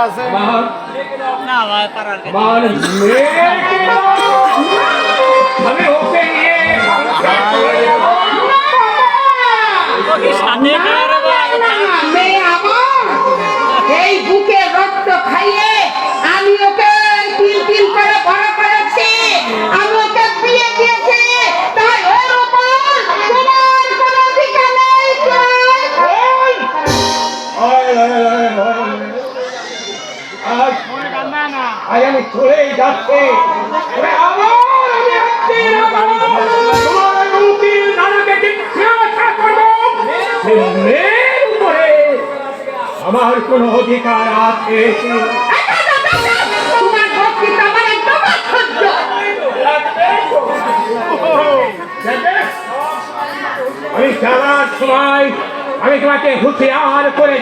আছে না ভাই পারার আমি ওকে নিয়ে সামনে মেয়ে আমার এই বুকে রক্ত খাইয়ে আমি ওকে তিল তিল করে বড় করেছি, আমি ওকে বিয়ে দিয়েছি, তাই ওর উপর তোমার কোনো অধিকার নেই। আজ আমি চলেই যাচ্ছি। আমার কোন অধিকার আছে? তোমার বক্তৃতা আমার একদম অসহ্য। আমি যাওয়ার সময় আমি তোমাকে হুঁশিয়ার করে